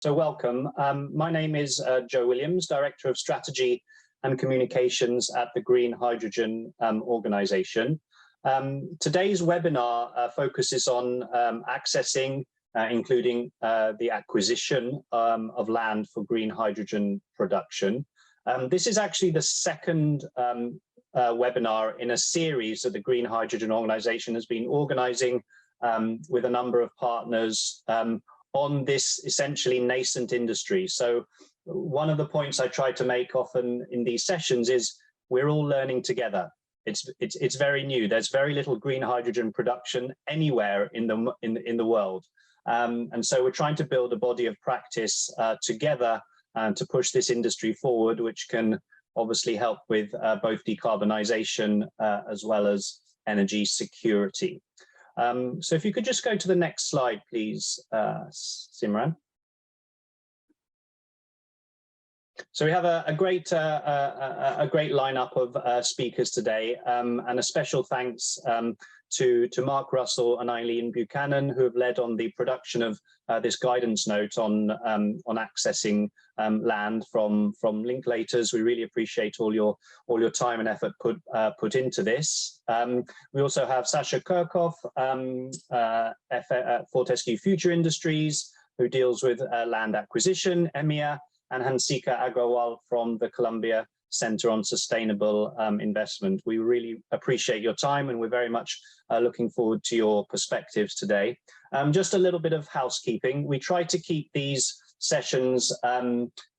So welcome. My name is Joe Williams, Director of Strategy and Communications at the Green Hydrogen Organisation. Today's webinar focuses on accessing, including the acquisition of land for green hydrogen production. This is actually the second webinar in a series that the Green Hydrogen Organisation has been organising with a number of partners on this essentially nascent industry. So one of the points I try to make often in these sessions is we're all learning together. It's very new. There's very little green hydrogen production anywhere in the world, and so we're trying to build a body of practice together to push this industry forward, which can obviously help with both decarbonisation as well as energy security. So if you could just go to the next slide, please, Simran. So we have a great lineup of speakers today, and a special thanks to Mark Russell and Eileen Buchanan, who have led on the production of this guidance note on accessing land from Linklaters. We really appreciate all your time and effort put into this. We also have Sasha Kirchhoff, Fortescue Future Industries, who deals with land acquisition, EMEA, and Hansika Agrawal from the Columbia Center on Sustainable Investment. We really appreciate your time, and we're very much looking forward to your perspectives today. Just a little bit of housekeeping. We try to keep these sessions,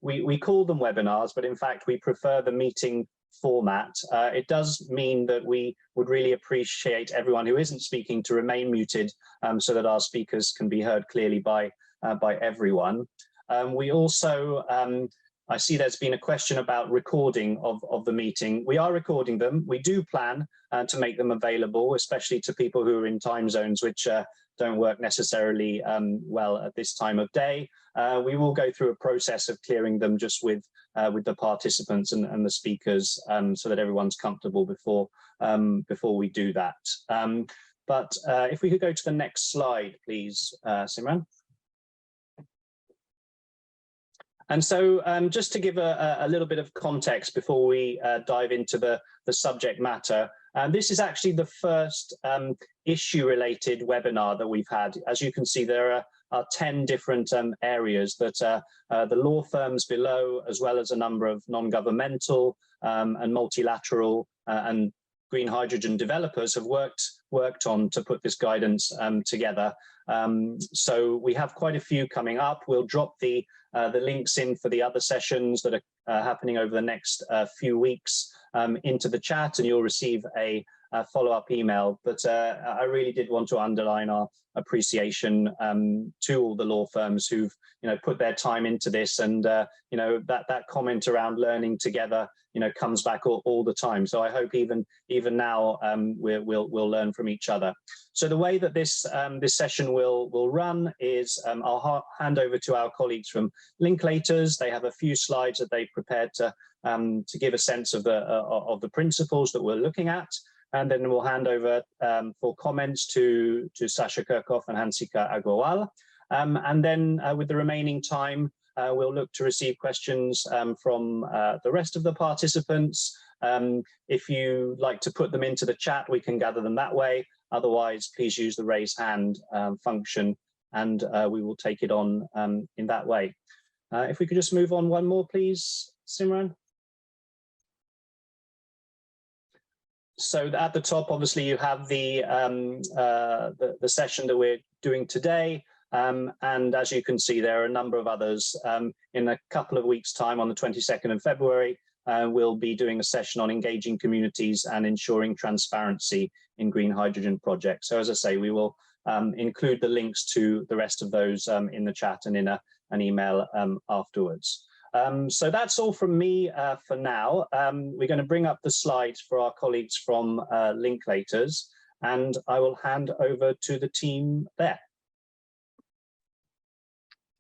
we call them webinars, but in fact we prefer the meeting format. It does mean that we would really appreciate everyone who isn't speaking to remain muted so that our speakers can be heard clearly by everyone. We also, I see there's been a question about recording of the meeting. We are recording them. We do plan to make them available, especially to people who are in time zones which don't work necessarily well at this time of day. We will go through a process of clearing them just with the participants and the speakers so that everyone's comfortable before we do that. But if we could go to the next slide, please, Simran. And so just to give a little bit of context before we dive into the subject matter, this is actually the first issue-related webinar that we've had. As you can see, there are 10 different areas that the law firms below, as well as a number of non-governmental and multilateral and green hydrogen developers have worked on to put this guidance together. So we have quite a few coming up. We'll drop the links in for the other sessions that are happening over the next few weeks into the chat, and you'll receive a follow-up email. But I really did want to underline our appreciation to all the law firms who've put their time into this, and that comment around learning together comes back all the time. So I hope even now we'll learn from each other. So the way that this session will run is I'll hand over to our colleagues from Linklaters. They have a few slides that they've prepared to give a sense of the principles that we're looking at. And then we'll hand over for comments to Sasha Kirchhoff and Hansika Agrawal. And then with the remaining time, we'll look to receive questions from the rest of the participants. If you like to put them into the chat, we can gather them that way. Otherwise, please use the raise hand function, and we will take it on in that way. If we could just move on one more, please, Simran. So at the top, obviously, you have the session that we're doing today. And as you can see, there are a number of others. In a couple of weeks' time, on the 22nd of February, we'll be doing a session on engaging communities and ensuring transparency in green hydrogen projects. So as I say, we will include the links to the rest of those in the chat and in an email afterwards. So that's all from me for now. We're going to bring up the slides for our colleagues from Linklaters, and I will hand over to the team there.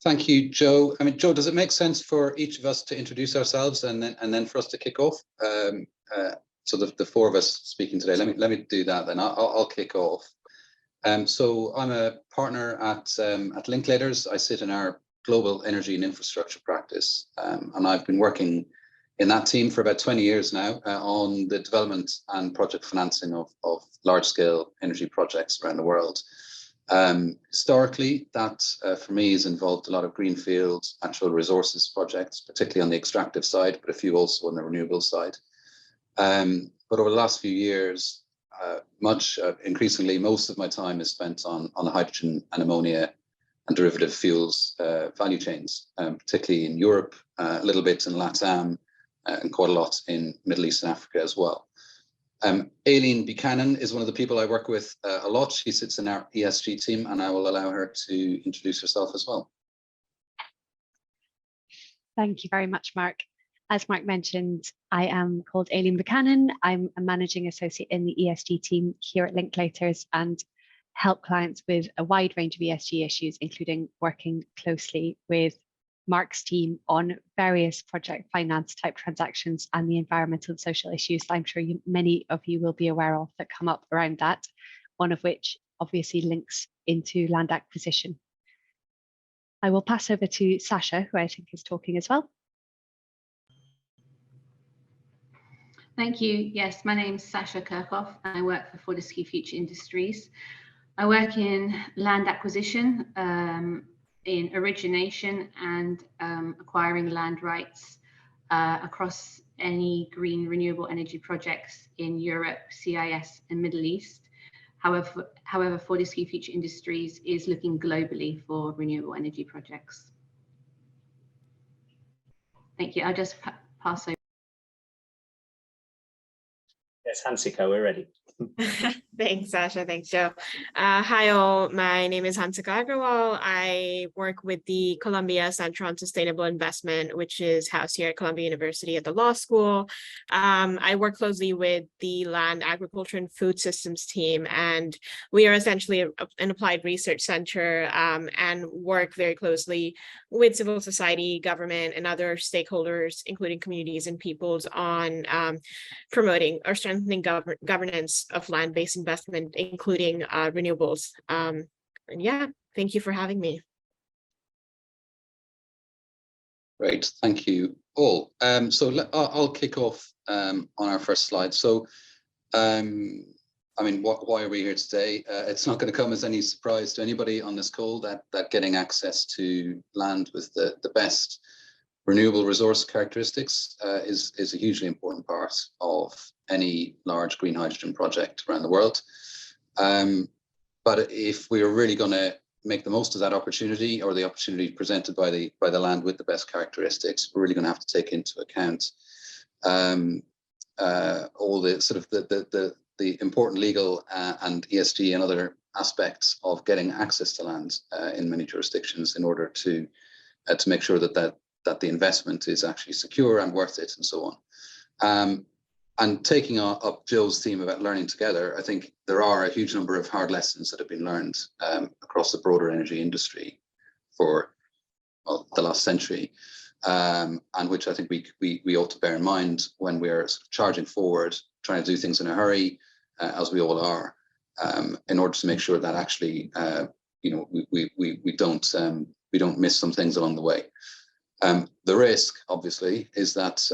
Thank you, Joe. I mean, Joe, does it make sense for each of us to introduce ourselves and then for us to kick off? So the four of us speaking today, let me do that then. I'll kick off. So I'm a partner at Linklaters. I sit in our global energy and infrastructure practice. And I've been working in that team for about 20 years now on the development and project financing of large-scale energy projects around the world. Historically, that for me has involved a lot of greenfield natural resources projects, particularly on the extractive side, but a few also on the renewable side. But over the last few years, increasingly, most of my time is spent on the hydrogen and ammonia and derivative fuels value chains, particularly in Europe, a little bit in LATAM, and quite a lot in Middle East and Africa as well. Aileen Buchanan is one of the people I work with a lot. She sits in our ESG team, and I will allow her to introduce herself as well. Thank you very much, Mark. As Mark mentioned, I am called Aileen Buchanan. I'm a managing associate in the ESG team here at Linklaters and help clients with a wide range of ESG issues, including working closely with Mark's team on various project finance type transactions and the environmental and social issues that I'm sure many of you will be aware of that come up around that, one of which obviously links into land acquisition. I will pass over to Sasha, who I think is talking as well. Thank you. Yes, my name is Sasha Kirchhoff and I work for Fortescue Future Industries. I work in land acquisition, in origination and acquiring land rights across any green renewable energy projects in Europe, CIS and Middle East. However, Fortescue Future Industries is looking globally for renewable energy projects. Thank you. I'll just pass over. Yes, Hansika, we're ready. Thanks, Sasha. Thanks, Joe. Hi all, my name is Hansika Agrawal. I work with the Columbia Center on Sustainable Investment, which is housed here at Columbia University at the law school. I work closely with the Land, Agriculture and Food Systems team, and we are essentially an applied research center and work very closely with civil society, government, and other stakeholders, including communities and peoples on promoting or strengthening governance of land-based investment, including renewables. And yeah, thank you for having me. Great, thank you all. I'll kick off on our first slide. So, I mean, why are we here today? It's not going to come as any surprise to anybody on this call that getting access to land with the best renewable resource characteristics is a hugely important part of any large green hydrogen project around the world. But if we are really going to make the most of that opportunity, or the opportunity presented by the land with the best characteristics, we're really going to have to take into account all the sort of the important legal and ESG and other aspects of getting access to land in many jurisdictions in order to make sure that the investment is actually secure and worth it, and so on. And taking up Joe's theme about learning together, I think there are a huge number of hard lessons that have been learned across the broader energy industry for the last century, and which I think we ought to bear in mind when we're sort of charging forward, trying to do things in a hurry, as we all are, in order to make sure that actually, we don't miss some things along the way. The risk, obviously, is that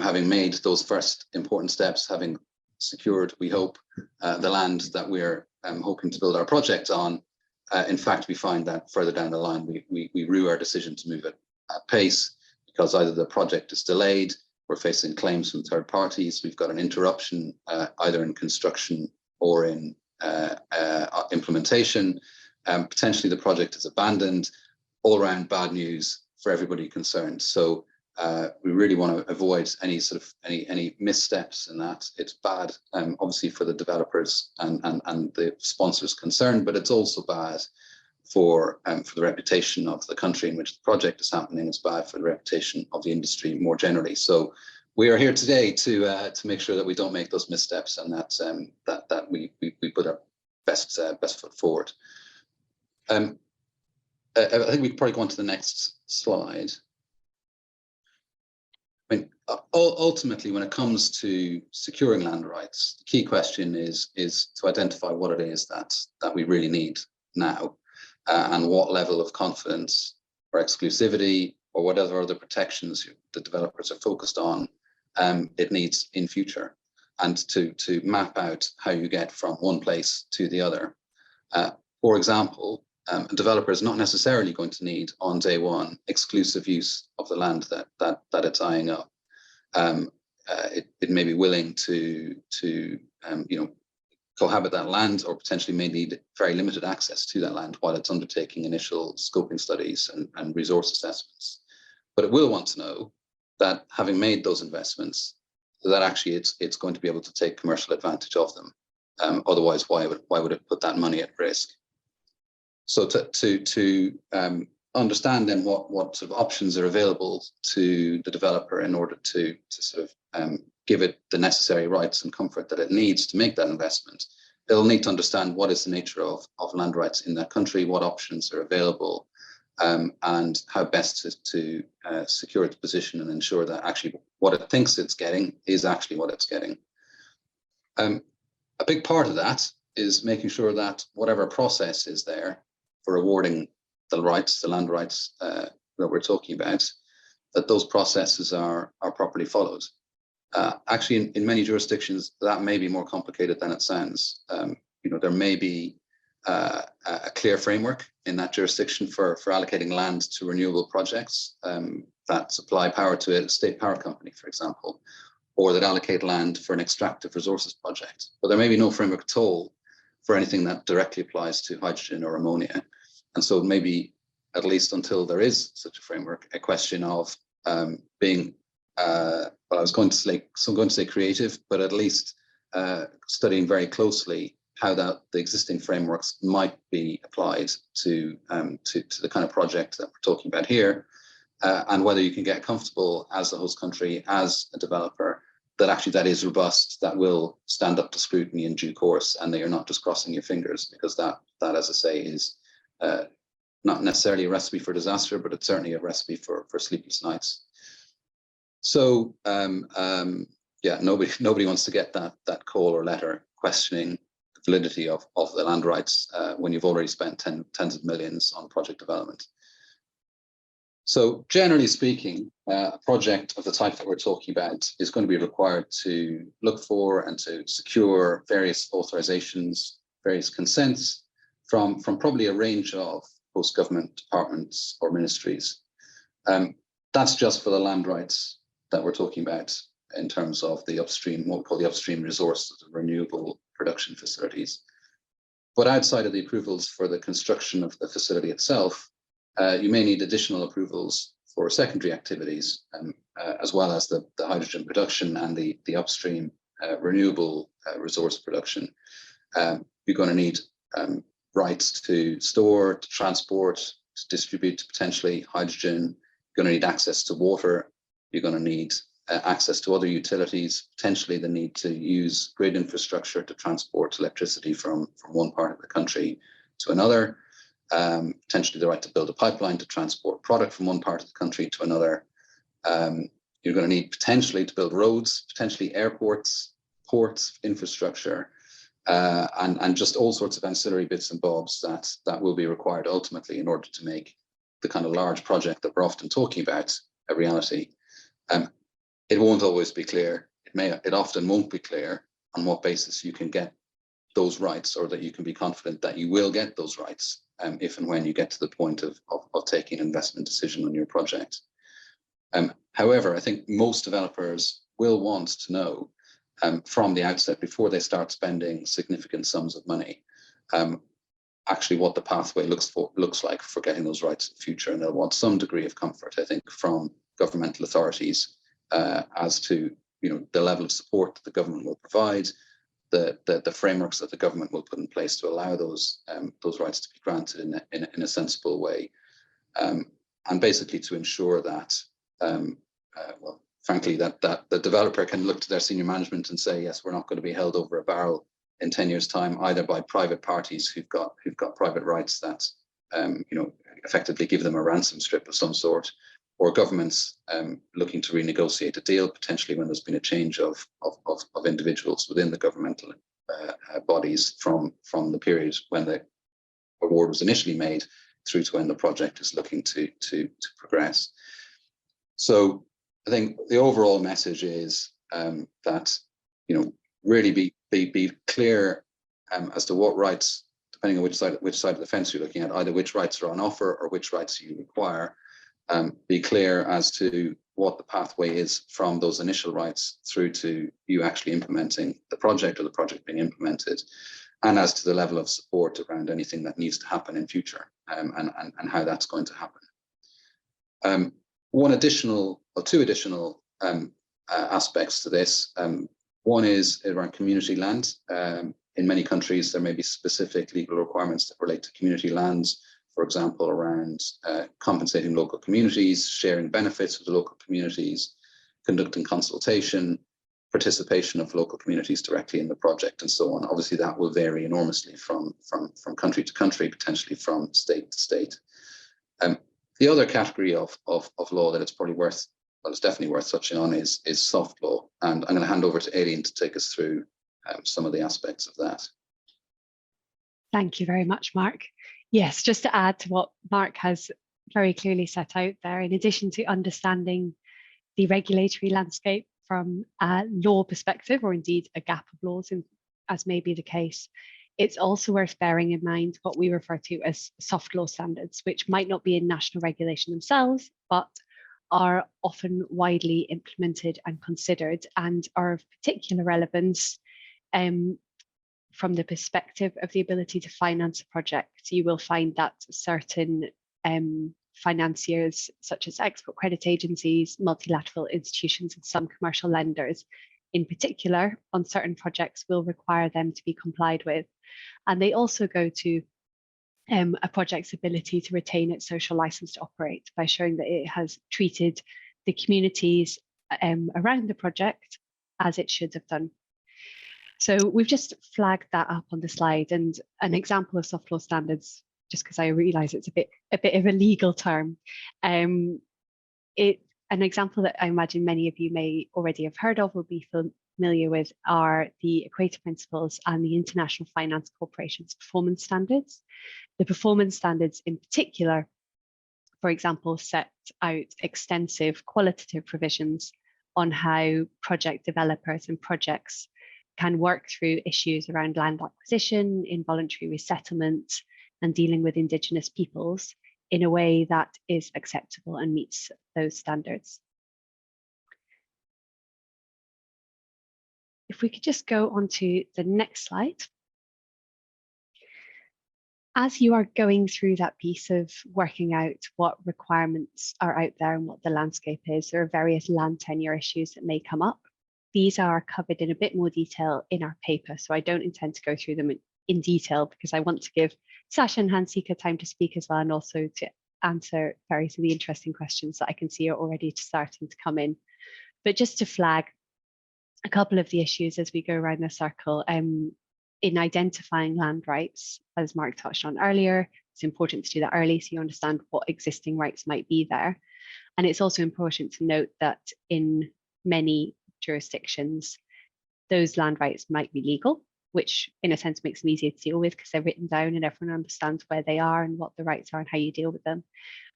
having made those first important steps, having secured, we hope, the land that we're hoping to build our project on, in fact, we find that further down the line, we rue our decision to move at pace, because either the project is delayed, we're facing claims from third parties, we've got an interruption either in construction or in implementation, potentially the project is abandoned, all around bad news for everybody concerned. So we really want to avoid any sort of any missteps in that. It's bad, obviously, for the developers and the sponsors concerned, but it's also bad for the reputation of the country in which the project is happening. It's bad for the reputation of the industry more generally. So we are here today to make sure that we don't make those missteps, and that we put our best foot forward. I think we can probably go on to the next slide. I mean, ultimately, when it comes to securing land rights, the key question is to identify what it is that we really need now, and what level of confidence or exclusivity or whatever other protections the developers are focused on, it needs in future, and to map out how you get from one place to the other. For example, a developer is not necessarily going to need on day one exclusive use of the land that it's eyeing up. It may be willing to cohabit that land, or potentially may need very limited access to that land while it's undertaking initial scoping studies and resource assessments. But it will want to know that having made those investments, that actually it's going to be able to take commercial advantage of them. Otherwise, why would it put that money at risk? So to understand then what sort of options are available to the developer in order to sort of give it the necessary rights and comfort that it needs to make that investment, it'll need to understand what is the nature of land rights in that country, what options are available, and how best to secure its position and ensure that actually what it thinks it's getting is actually what it's getting. A big part of that is making sure that whatever process is there for awarding the rights, the land rights that we're talking about, that those processes are properly followed. Actually, in many jurisdictions, that may be more complicated than it sounds. There may be a clear framework in that jurisdiction for allocating land to renewable projects that supply power to a state power company, for example, or that allocate land for an extractive resources project. But there may be no framework at all for anything that directly applies to hydrogen or ammonia. And so maybe, at least until there is such a framework, a question of being, well, I was going to say creative, but at least studying very closely how the existing frameworks might be applied to the kind of project that we're talking about here, and whether you can get comfortable as the host country, as a developer, that actually that is robust, that will stand up to scrutiny in due course, and that you're not just crossing your fingers, because that as I say, is not necessarily a recipe for disaster, but it's certainly a recipe for sleepless nights. So yeah, nobody wants to get that call or letter questioning the validity of the land rights when you've already spent tens of millions on project development. So generally speaking, a project of the type that we're talking about is going to be required to look for and to secure various authorizations, various consents from probably a range of host government departments or ministries. That's just for the land rights that we're talking about in terms of the upstream, what we call the upstream resources of renewable production facilities. But outside of the approvals for the construction of the facility itself, you may need additional approvals for secondary activities, as well as the hydrogen production and the upstream renewable resource production. You're going to need rights to store, to transport, to distribute potentially hydrogen. You're going to need access to water. You're going to need access to other utilities, potentially the need to use grid infrastructure to transport electricity from one part of the country to another. Potentially the right to build a pipeline to transport product from one part of the country to another. You're going to need potentially to build roads, potentially airports, ports, infrastructure, and just all sorts of ancillary bits and bobs that will be required ultimately in order to make the kind of large project that we're often talking about a reality. It won't always be clear. It often won't be clear on what basis you can get those rights, or that you can be confident that you will get those rights if and when you get to the point of taking an investment decision on your project. However, I think most developers will want to know from the outset, before they start spending significant sums of money, actually what the pathway looks like for getting those rights in the future. And they'll want some degree of comfort, I think, from governmental authorities as to the level of support that the government will provide, the frameworks that the government will put in place to allow those rights to be granted in a sensible way, and basically to ensure that, well, frankly, that the developer can look to their senior management and say, yes, we're not going to be held over a barrel in 10 years' time, either by private parties who've got private rights that effectively give them a ransom strip of some sort, or governments looking to renegotiate a deal, potentially when there's been a change of individuals within the governmental bodies from the period when the award was initially made through to when the project is looking to progress. So I think the overall message is that, you know, really be clear as to what rights, depending on which side of the fence you're looking at, either which rights are on offer or which rights you require. Be clear as to what the pathway is from those initial rights through to you actually implementing the project or the project being implemented, and as to the level of support around anything that needs to happen in future, and how that's going to happen. Two additional aspects to this. One is around community land. In many countries, there may be specific legal requirements that relate to community lands, for example, around compensating local communities, sharing benefits with the local communities, conducting consultation, participation of local communities directly in the project, and so on. Obviously, that will vary enormously from country to country, potentially from state to state. The other category of law that it's probably worth, well, it's definitely worth touching on is soft law. And I'm going to hand over to Aileen to take us through some of the aspects of that. Thank you very much, Mark. Yes, just to add to what Mark has very clearly set out there, in addition to understanding the regulatory landscape from a law perspective, or indeed a gap of laws, as may be the case, it's also worth bearing in mind what we refer to as soft law standards, which might not be in national regulation themselves, but are often widely implemented and considered, and are of particular relevance from the perspective of the ability to finance a project. You will find that certain financiers, such as export credit agencies, multilateral institutions, and some commercial lenders in particular on certain projects, will require them to be complied with. And they also go to a project's ability to retain its social license to operate by showing that it has treated the communities around the project as it should have done. So we've just flagged that up on the slide, and an example of soft law standards, just because I realise it's a bit of a legal term. An example that I imagine many of you may already have heard of or be familiar with are the Equator Principles and the International Finance Corporation's performance standards. The performance standards in particular, for example, set out extensive qualitative provisions on how project developers and projects can work through issues around land acquisition, involuntary resettlement, and dealing with Indigenous peoples in a way that is acceptable and meets those standards. If we could just go on to the next slide. As you are going through that piece of working out what requirements are out there and what the landscape is, there are various land tenure issues that may come up. These are covered in a bit more detail in our paper, so I don't intend to go through them in detail because I want to give Sasha and Hansika time to speak as well, and also to answer various of the interesting questions that I can see are already starting to come in. But just to flag a couple of the issues as we go around the circle, in identifying land rights, as Mark touched on earlier, it's important to do that early so you understand what existing rights might be there. And it's also important to note that in many jurisdictions, those land rights might be legal, which in a sense makes them easier to deal with because they're written down and everyone understands where they are and what the rights are and how you deal with them.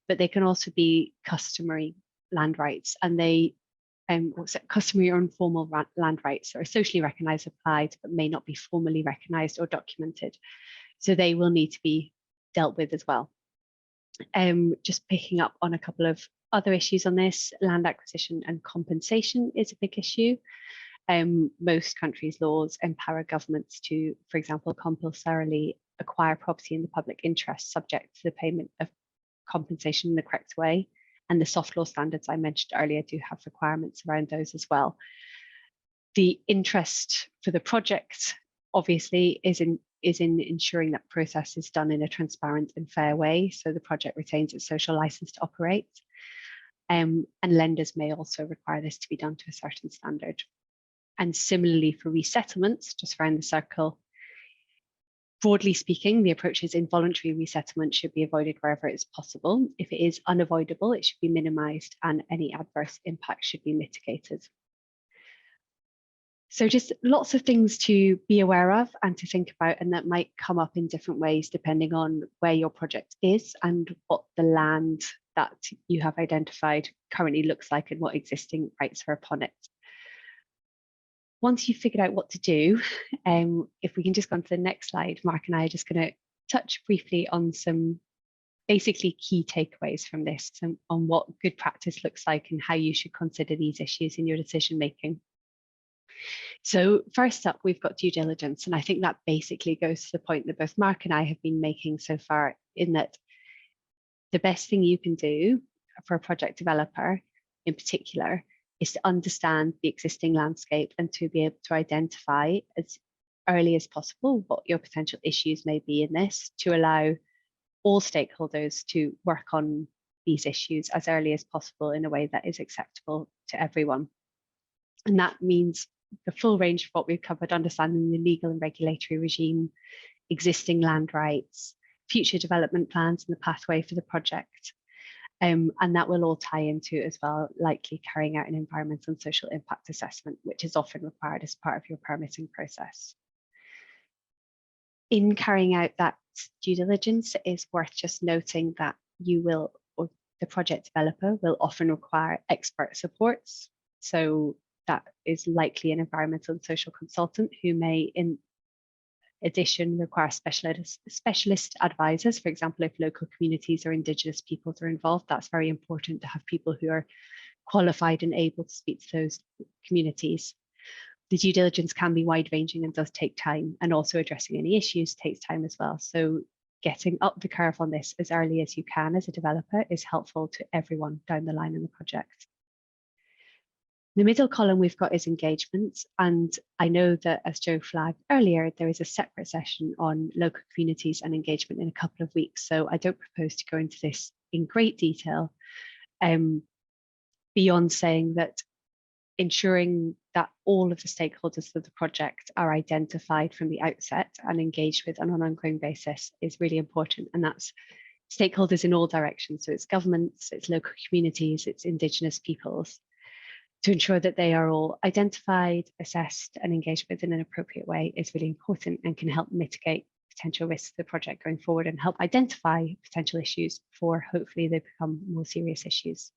But they can also be customary land rights, and they customary or informal land rights are socially recognised, applied, but may not be formally recognised or documented. So they will need to be dealt with as well. Just picking up on a couple of other issues on this, land acquisition and compensation is a big issue. Most countries' laws empower governments to, for example, compulsorily acquire property in the public interest subject to the payment of compensation in the correct way. And the soft law standards I mentioned earlier do have requirements around those as well. The interest for the project, obviously, is in ensuring that process is done in a transparent and fair way, so the project retains its social license to operate. And lenders may also require this to be done to a certain standard. And similarly for resettlements, just around the circle, broadly speaking, the approach is involuntary resettlement should be avoided wherever it's possible. If it is unavoidable, it should be minimised and any adverse impact should be mitigated. So just lots of things to be aware of and to think about, and that might come up in different ways depending on where your project is and what the land that you have identified currently looks like and what existing rights are upon it. Once you've figured out what to do, if we can just go on to the next slide, Mark and I are just going to touch briefly on some basically key takeaways from this and on what good practice looks like and how you should consider these issues in your decision making. So first up, we've got due diligence. And I think that basically goes to the point that both Mark and I have been making so far, in that the best thing you can do for a project developer in particular is to understand the existing landscape and to be able to identify as early as possible what your potential issues may be in this, to allow all stakeholders to work on these issues as early as possible in a way that is acceptable to everyone. And that means the full range of what we've covered, understanding the legal and regulatory regime, existing land rights, future development plans and the pathway for the project. And that will all tie into as well, likely carrying out an environmental and social impact assessment, which is often required as part of your permitting process. In carrying out that due diligence, it is worth just noting that you will, or the project developer will often require expert supports. So that is likely an environmental and social consultant who may, in addition, require specialist advisors. For example, if local communities or Indigenous peoples are involved, that's very important to have people who are qualified and able to speak to those communities. The due diligence can be wide-ranging and does take time, and also addressing any issues takes time as well. So getting up the curve on this as early as you can as a developer is helpful to everyone down the line in the project. The middle column we've got is engagement, and I know that, as Joe flagged earlier, there is a separate session on local communities and engagement in a couple of weeks, so I don't propose to go into this in great detail, beyond saying that ensuring that all of the stakeholders of the project are identified from the outset and engaged with on an ongoing basis is really important, and that's stakeholders in all directions. So it's governments, it's local communities, it's Indigenous peoples, to ensure that they are all identified, assessed and engaged with in an appropriate way is really important and can help mitigate potential risks to the project going forward and help identify potential issues before hopefully they become more serious issues.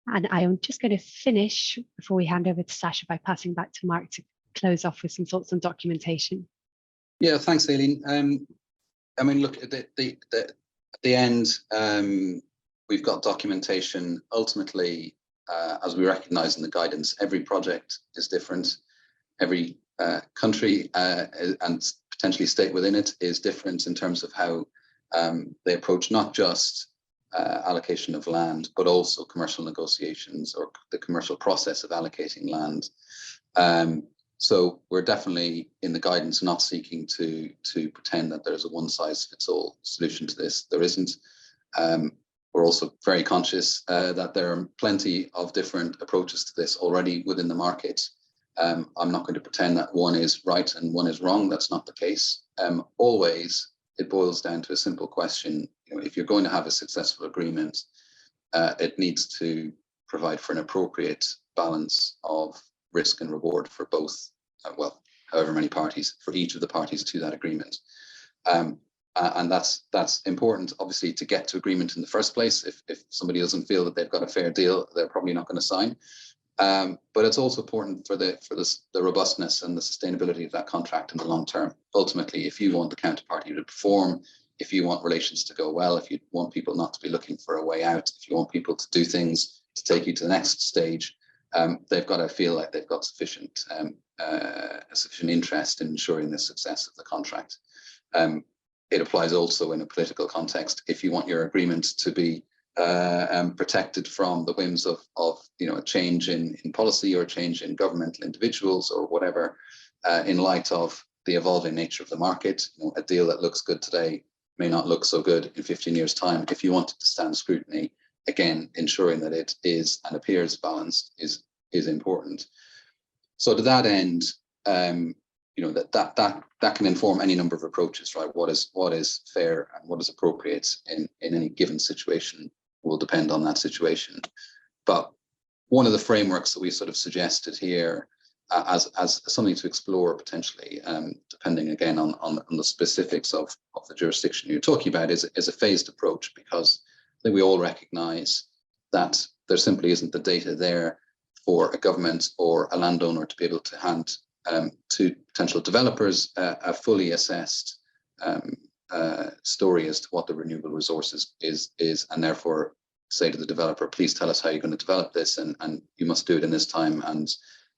And I am just going to finish before we hand over to Sasha by passing back to Mark to close off with some thoughts on documentation. Yeah, thanks, Aileen. I mean, look, at the end, we've got documentation. Ultimately, as we recognise in the guidance, every project is different. Every country and potentially state within it is different in terms of how they approach not just allocation of land, but also commercial negotiations or the commercial process of allocating land. So we're definitely in the guidance not seeking to pretend that there's a one-size-fits-all solution to this. There isn't. We're also very conscious that there are plenty of different approaches to this already within the market. I'm not going to pretend that one is right and one is wrong. That's not the case. Always, it boils down to a simple question. You know, if you're going to have a successful agreement, it needs to provide for an appropriate balance of risk and reward for both, well, however many parties, for each of the parties to that agreement. And that's important, obviously, to get to agreement in the first place. If somebody doesn't feel that they've got a fair deal, they're probably not going to sign. But it's also important for the robustness and the sustainability of that contract in the long term. Ultimately, if you want the counterparty to perform, if you want relations to go well, if you want people not to be looking for a way out, if you want people to do things to take you to the next stage, they've got to feel like they've got sufficient interest in ensuring the success of the contract. It applies also in a political context. If you want your agreement to be protected from the whims of a change in policy or a change in governmental individuals or whatever, in light of the evolving nature of the market, a deal that looks good today may not look so good in 15 years' time. If you want it to stand scrutiny, again, ensuring that it is and appears balanced is important. So to that end, that can inform any number of approaches, right? What is fair and what is appropriate in any given situation will depend on that situation. But one of the frameworks that we sort of suggested here as something to explore potentially, depending again on the specifics of the jurisdiction you're talking about, is a phased approach, because I think we all recognise that there simply isn't the data there for a government or a landowner to be able to hand to potential developers a fully assessed story as to what the renewable resources is, and therefore say to the developer, please tell us how you're going to develop this, and you must do it in this time, and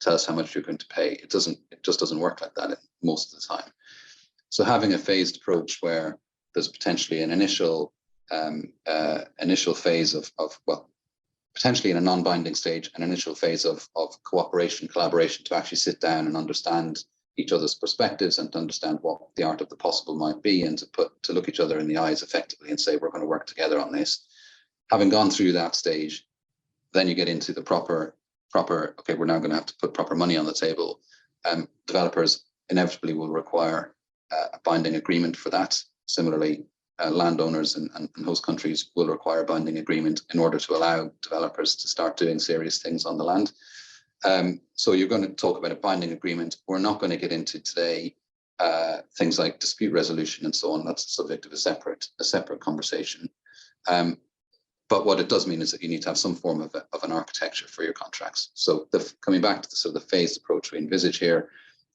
tell us how much you're going to pay. It just doesn't work like that most of the time. So having a phased approach where there's potentially an initial phase of well, potentially in a non-binding stage, an initial phase of cooperation, collaboration, to actually sit down and understand each other's perspectives and to understand what the art of the possible might be, and to look each other in the eyes effectively and say, we're going to work together on this. Having gone through that stage, then you get into the proper, okay, we're now going to have to put proper money on the table. Developers inevitably will require a binding agreement for that. Similarly, landowners and host countries will require a binding agreement in order to allow developers to start doing serious things on the land. So you're going to talk about a binding agreement. We're not going to get into today things like dispute resolution and so on. That's the subject of a separate conversation. But what it does mean is that you need to have some form of an architecture for your contracts. So coming back to the sort of the phased approach we envisage here,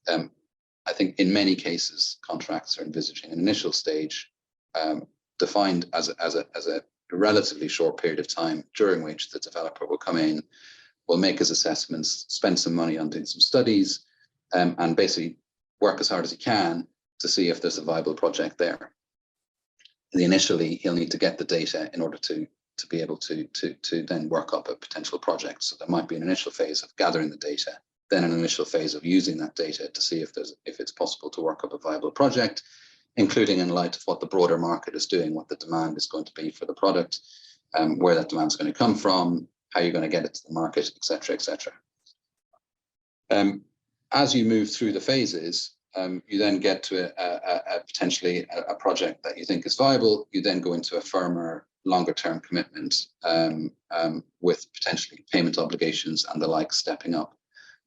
I think in many cases contracts are envisaging an initial stage defined as a relatively short period of time during which the developer will come in, will make his assessments, spend some money on doing some studies, and basically work as hard as he can to see if there's a viable project there. Initially, he'll need to get the data in order to be able to then work up a potential project. So there might be an initial phase of gathering the data, then an initial phase of using that data to see if it's possible to work up a viable project, including in light of what the broader market is doing, what the demand is going to be for the product, where that demand is going to come from, how you're going to get it to the market, et cetera, et cetera. As you move through the phases, you then get to a potentially a project that you think is viable. You then go into a firmer, longer term commitment with potentially payment obligations and the like stepping up.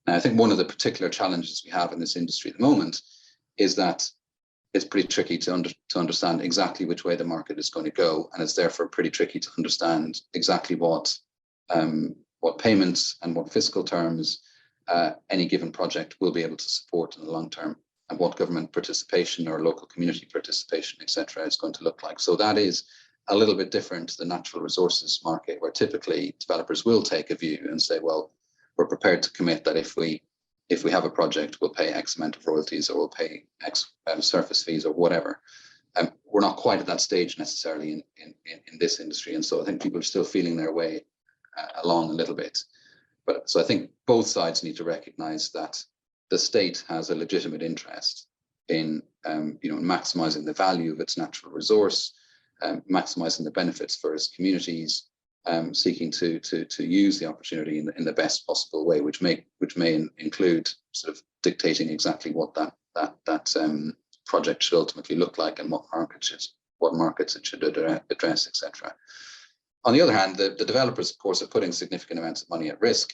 Now, I think one of the particular challenges we have in this industry at the moment is that it's pretty tricky to understand exactly which way the market is going to go, and it's therefore pretty tricky to understand exactly what payments and what fiscal terms any given project will be able to support in the long term, and what government participation or local community participation, etc., is going to look like. So that is a little bit different to the natural resources market, where typically developers will take a view and say, well, we're prepared to commit that if we have a project, we'll pay X amount of royalties, or we'll pay X surface fees or whatever. We're not quite at that stage necessarily in this industry. And so I think people are still feeling their way along a little bit. But so I think both sides need to recognize that the state has a legitimate interest in maximizing the value of its natural resource, maximizing the benefits for its communities, seeking to use the opportunity in the best possible way, which may include sort of dictating exactly what that project should ultimately look like, and what markets it should address, etc. On the other hand, the developers, of course, are putting significant amounts of money at risk.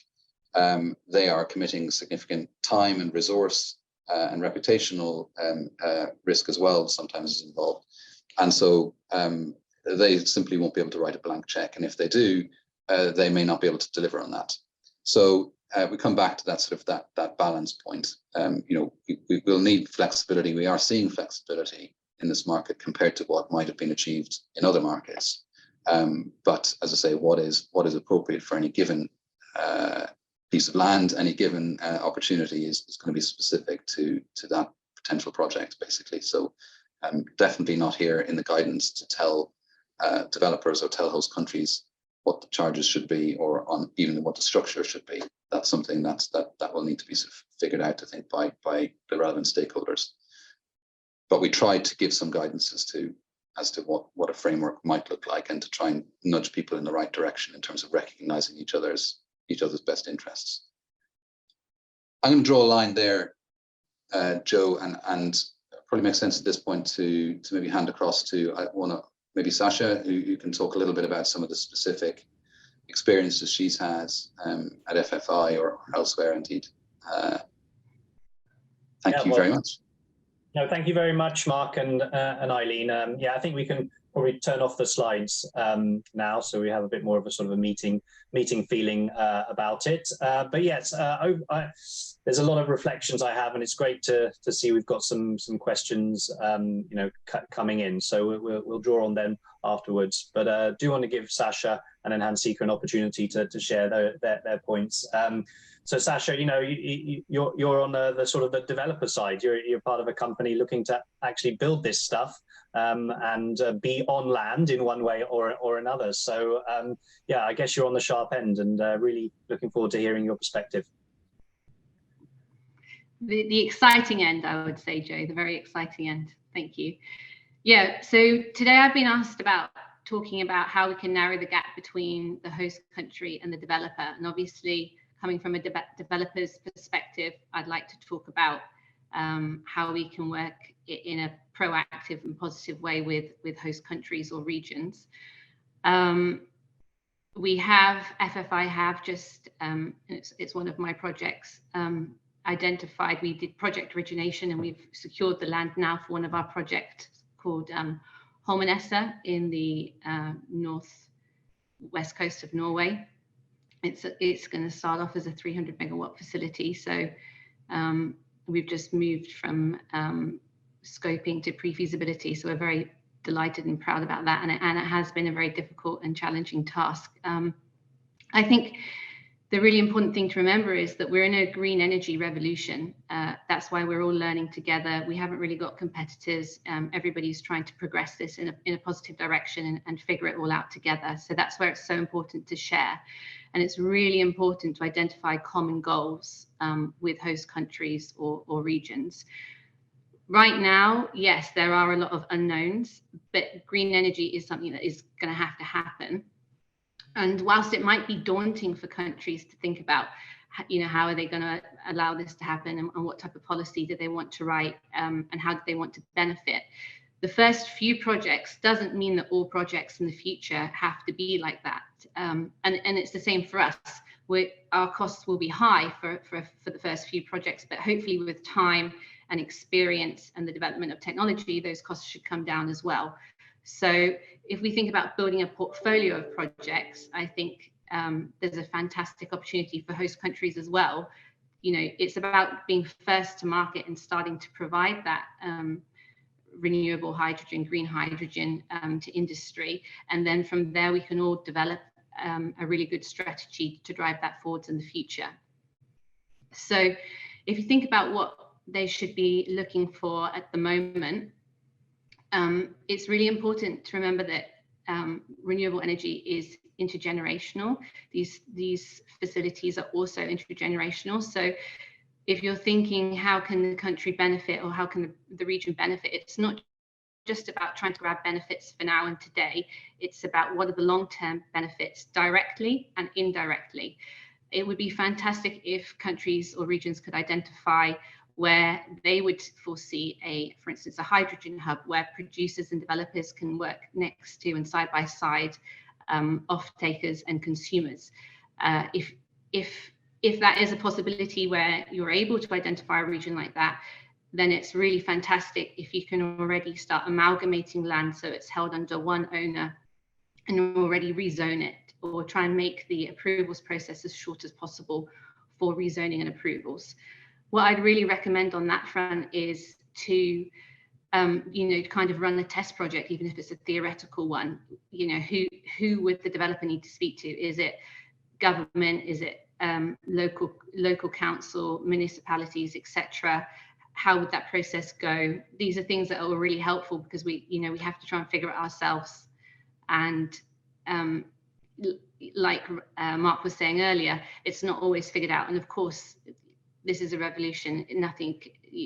They are committing significant time and resource and reputational risk as well, sometimes is involved. And so they simply won't be able to write a blank check. And if they do, they may not be able to deliver on that. So we come back to that sort of that balance point. We will need flexibility. We are seeing flexibility in this market compared to what might have been achieved in other markets. But as I say, what is appropriate for any given piece of land, any given opportunity is going to be specific to that potential project, basically. So definitely not here in the guidance to tell developers or tell host countries what the charges should be, or on even what the structure should be. That's something that will need to be sort of figured out, I think, by the relevant stakeholders. But we tried to give some guidance as to what a framework might look like, and to try and nudge people in the right direction in terms of recognizing each other's best interests. I'm going to draw a line there, Joe, and probably makes sense at this point to maybe hand across to maybe Sasha, who can talk a little bit about some of the specific experiences she's had at FFI or elsewhere indeed, Thank you very much. No, thank you very much, Mark and Eileen. Yeah, I think we can probably turn off the slides now, so we have a bit more of a sort of a meeting feeling about it. But yes, there's a lot of reflections I have, and it's great to see we've got some questions, you know, coming in. So we'll draw on them afterwards. But do want to give Sasha and then Hansika an opportunity to share their points. So Sasha, you know, you're on the sort of the developer side. You're part of a company looking to actually build this stuff and be on land in one way or another. So yeah, I guess you're on the sharp end, and really looking forward to hearing your perspective. The exciting end, I would say, Joe, the very exciting end. Thank you. Yeah, so today I've been asked about talking about how we can narrow the gap between the host country and the developer. And obviously, coming from a developer's perspective, I'd like to talk about how we can work in a proactive and positive way with host countries or regions. We have, FFI have just, it's one of my projects, identified, we did project origination, and we've secured the land now for one of our projects called Holmenessa in the northwest coast of Norway. It's going to start off as a 300 megawatt facility. So we've just moved from scoping to pre-feasibility. So we're very delighted and proud about that. And it has been a very difficult and challenging task. I think the really important thing to remember is that we're in a green energy revolution. That's why we're all learning together. We haven't really got competitors. Everybody's trying to progress this in a positive direction and figure it all out together. So that's where it's so important to share. And it's really important to identify common goals with host countries or regions. Right now, yes, there are a lot of unknowns, but green energy is something that is going to happen. And whilst it might be daunting for countries to think about, you know, how are they going to allow this to happen, and what type of policy do they want to write, and how do they want to benefit, the first few projects doesn't mean that all projects in the future have to be like that. And it's the same for us. Our costs will be high for the first few projects, but hopefully with time and experience and the development of technology, those costs should come down as well. So if we think about building a portfolio of projects, I think there's a fantastic opportunity for host countries as well. You know, it's about being first to market and starting to provide that renewable hydrogen, green hydrogen to industry. And then from there, we can all develop a really good strategy to drive that forwards in the future. So if you think about what they should be looking for at the moment, it's really important to remember that renewable energy is intergenerational. These facilities are also intergenerational. So if you're thinking, how can the country benefit, or how can the region benefit, it's not just about trying to grab benefits for now and today. It's about what are the long-term benefits directly and indirectly. It would be fantastic if countries or regions could identify where they would foresee for instance, a hydrogen hub where producers and developers can work next to and side by side off-takers and consumers. If that is a possibility where you're able to identify a region like that, then it's really fantastic if you can already start amalgamating land so it's held under one owner and already rezone it, or try and make the approvals process as short as possible for rezoning and approvals. What I'd really recommend on that front is to, you know, kind of run a test project, even if it's a theoretical one. You know, who would the developer need to speak to? Is it government? Is it local council, municipalities, etc.? How would that process go? These are things that are really helpful, because we have to try and figure it ourselves. And like Mark was saying earlier, it's not always figured out. And of course, this is a revolution.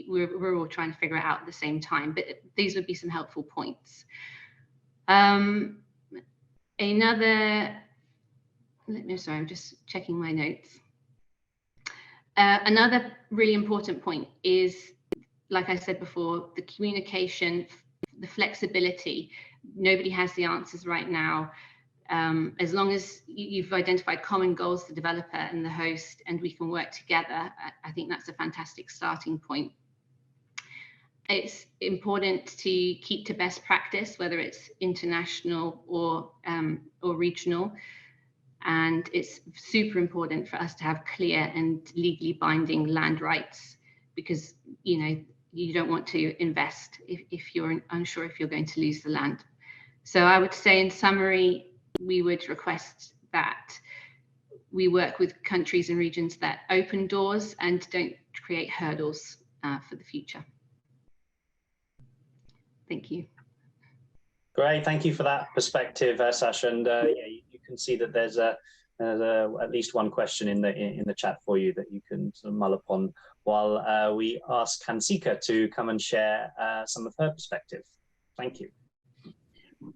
We're all trying to figure it out at the same time. But these would be some helpful points. Sorry, I'm just checking my notes. Another really important point is, like I said before, the communication, the flexibility. Nobody has the answers right now. As long as you've identified common goals, the developer and the host, and we can work together, I think that's a fantastic starting point. it's important to keep to best practice, whether it's international or regional. And it's super important for us to have clear and legally binding land rights, because you don't want to invest if you're unsure if you're going to lose the land. So I would say, in summary, we would request that we work with countries and regions that open doors and don't create hurdles for the future. Thank you. Great, thank you for that perspective, Sasha. And yeah, you can see that there's at least one question in the chat for you that you can sort of mull upon while we ask Hansika to come and share some of her perspective. Thank you.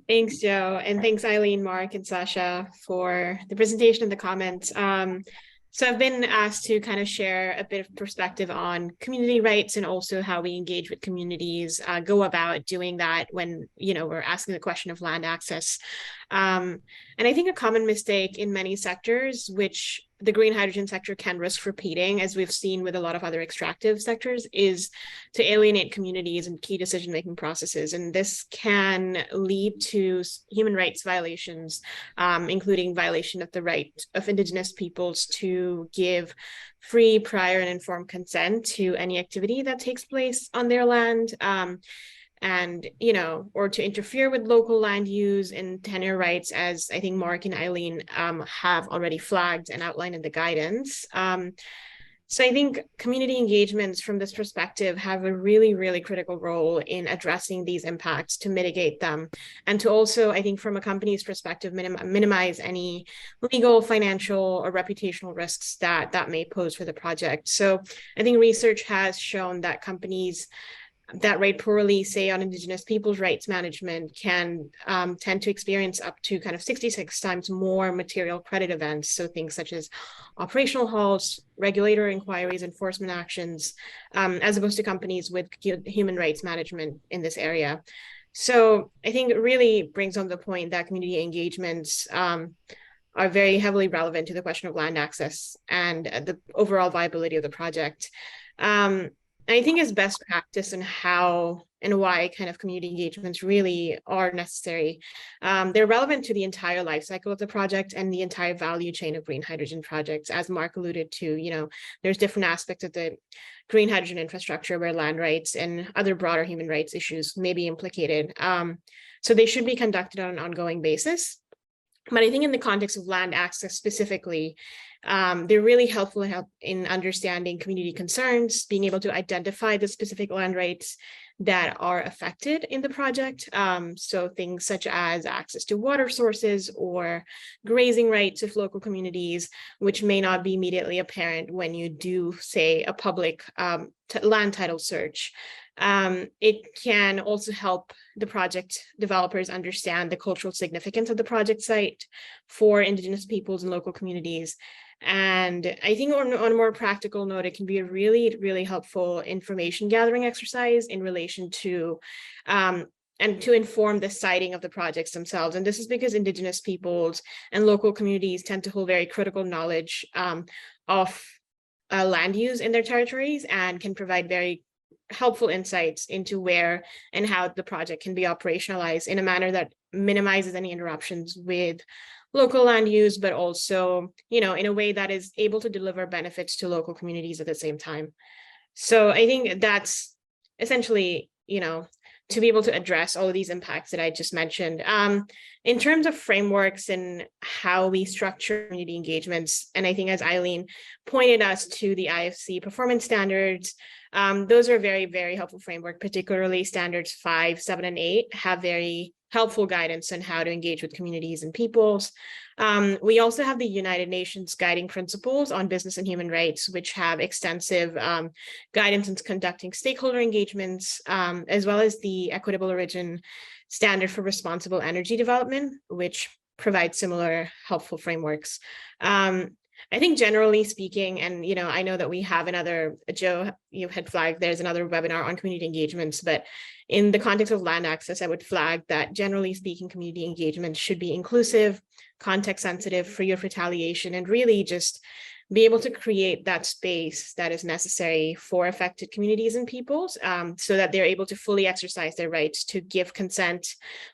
Thanks, Joe. And thanks, Eileen, Mark, and Sasha for the presentation and the comments. So I've been asked to kind of share a bit of perspective on community rights and also how we engage with communities, go about doing that when, we're asking the question of land access. And I think a common mistake in many sectors, which the green hydrogen sector can risk repeating, as we've seen with a lot of other extractive sectors, is to alienate communities and key decision-making processes. And this can lead to human rights violations, including violation of the right of Indigenous peoples to give free, prior, and informed consent to any activity that takes place on their land. Or to interfere with local land use and tenure rights, as I think Mark and Eileen have already flagged and outlined in the guidance. So I think community engagements from this perspective have a really, really critical role in addressing these impacts to mitigate them, and to also, I think from a company's perspective, minimize any legal, financial, or reputational risks that may pose for the project. So I think research has shown that companies that rate poorly, say, on Indigenous people's rights management can tend to experience up to kind of 66 times more material credit events. So things such as operational halts, regulatory inquiries, enforcement actions, as opposed to companies with human rights management in this area. So I think it really brings on the point that community engagements are very heavily relevant to the question of land access and the overall viability of the project. I think it's best practice in how and why kind of community engagements really are necessary. They're relevant to the entire life cycle of the project and the entire value chain of green hydrogen projects. As Mark alluded to, there's different aspects of the green hydrogen infrastructure where land rights and other broader human rights issues may be implicated. So they should be conducted on an ongoing basis. But I think in the context of land access specifically, they're really helpful in understanding community concerns, being able to identify the specific land rights that are affected in the project. So things such as access to water sources or grazing rights of local communities, which may not be immediately apparent when you do, say, a public land title search. It can also help the project developers understand the cultural significance of the project site for Indigenous peoples and local communities. And I think on a more practical note, it can be a really, really helpful information gathering exercise in relation to and to inform the siting of the projects themselves. And this is because Indigenous peoples and local communities tend to hold very critical knowledge of land use in their territories and can provide very helpful insights into where and how the project can be operationalized in a manner that minimizes any interruptions with local land use, but also, in a way that is able to deliver benefits to local communities at the same time. So I think that's essentially, to be able to address all of these impacts that I just mentioned. In terms of frameworks and how we structure community engagements, and I think as Eileen pointed us to the IFC performance standards, those are very, very helpful framework, particularly standards 5, 7, and 8 have very helpful guidance on how to engage with communities and peoples. We also have the United Nations Guiding Principles on Business and Human Rights, which have extensive guidance in conducting stakeholder engagements, as well as the Equitable Origin Standard for Responsible Energy Development, which provides similar helpful frameworks. I think generally speaking, and I know that we have another, Joe, you had flagged there's another webinar on community engagements, but in the context of land access, I would flag that generally speaking, community engagement should be inclusive, context sensitive, free of retaliation, and really just be able to create that space that is necessary for affected communities and peoples, so that they're able to fully exercise their rights to give consent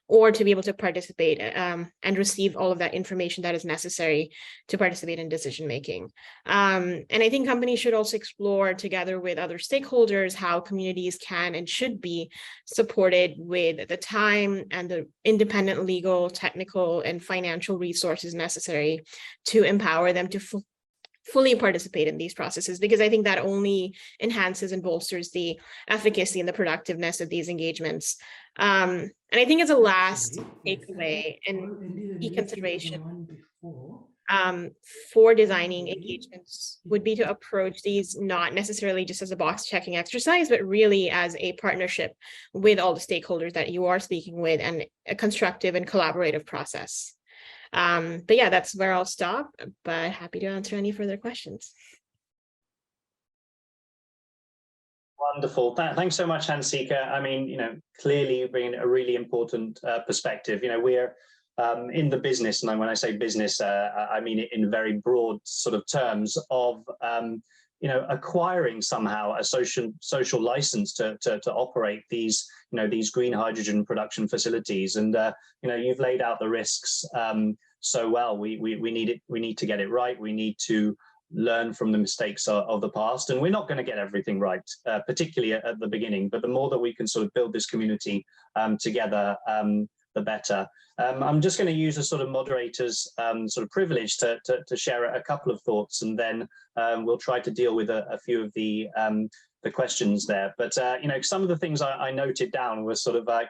or to be able to participate and receive all of that information that is necessary to participate in decision making. And I think companies should also explore together with other stakeholders how communities can and should be supported with the time and the independent legal, technical, and financial resources necessary to empower them to fully participate in these processes, because I think that only enhances and bolsters the efficacy and the productiveness of these engagements. And I think as a last takeaway and key consideration for designing engagements would be to approach these not necessarily just as a box checking exercise, but really as a partnership with all the stakeholders that you are speaking with, and a constructive and collaborative process. But yeah, that's where I'll stop, but happy to answer any further questions. Wonderful. Thanks so much, Hansika. I mean, clearly you bring a really important perspective. We're in the business, and when I say business, I mean it in very broad sort of terms of, acquiring somehow a social license to operate these, these green hydrogen production facilities. And, you've laid out the risks so well. We need to get it right. We need to learn from the mistakes of the past, and we're not going to get everything right, particularly at the beginning, but the more that we can sort of build this community together, the better. I'm just going to use a sort of moderator's sort of privilege to share a couple of thoughts, and then we'll try to deal with a few of the questions there. But some of the things I noted down were sort of like,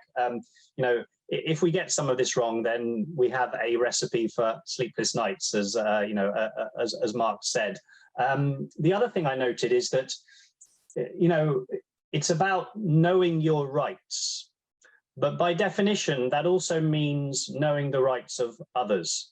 if we get some of this wrong, then we have a recipe for sleepless nights, as as Mark said. The other thing I noted is that it's about knowing your rights, but by definition that also means knowing the rights of others.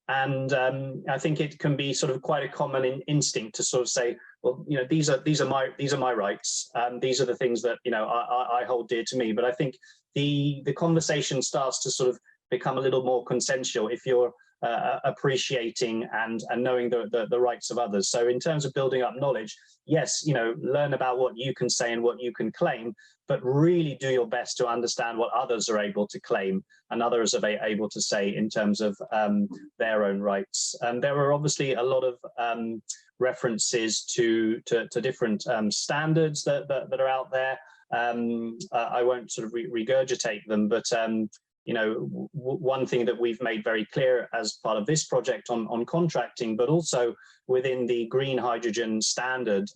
And I think it can be sort of quite a common instinct to sort of say, well, these are my rights, these are the things that I hold dear to me. But I think the conversation starts to sort of become a little more consensual if you're appreciating and knowing the rights of others. So in terms of building up knowledge, yes, learn about what you can say and what you can claim, but really do your best to understand what others are able to claim and others are able to say in terms of their own rights. And there are obviously a lot of references to different standards that are out there. I won't sort of regurgitate them, but one thing that we've made very clear as part of this project on contracting, but also within the green hydrogen standard,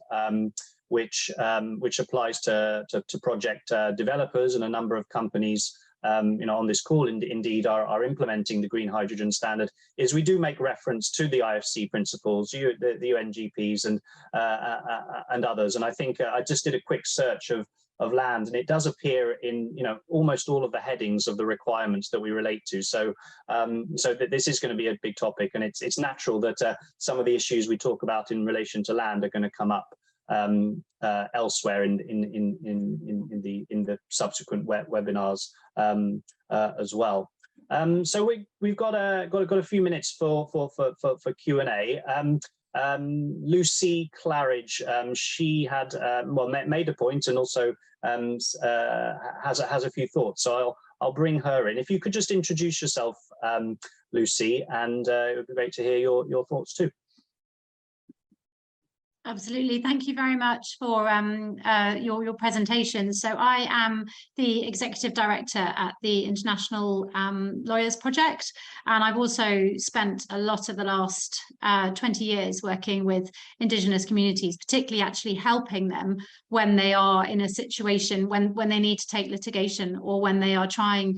which applies to project developers, and a number of companies on this call indeed are implementing the green hydrogen standard, is we do make reference to the IFC principles, the UNGPs and others. And I think I just did a quick search of land, and it does appear in almost all of the headings of the requirements that we relate to. So this is going to be a big topic, and it's natural that some of the issues we talk about in relation to land are going to come up elsewhere in the subsequent webinars as well. So we've got a few minutes for Q&A. Lucy Claridge, she had made a point and also has a few thoughts, so I'll bring her in. If you could just introduce yourself, Lucy, and it would be great to hear your thoughts too. Absolutely. Thank you very much for your presentation. So I am the Executive Director at the International Lawyers Project, and I've also spent a lot of the last 20 years working with Indigenous communities, particularly actually helping them when they are in a situation when they need to take litigation, or when they are trying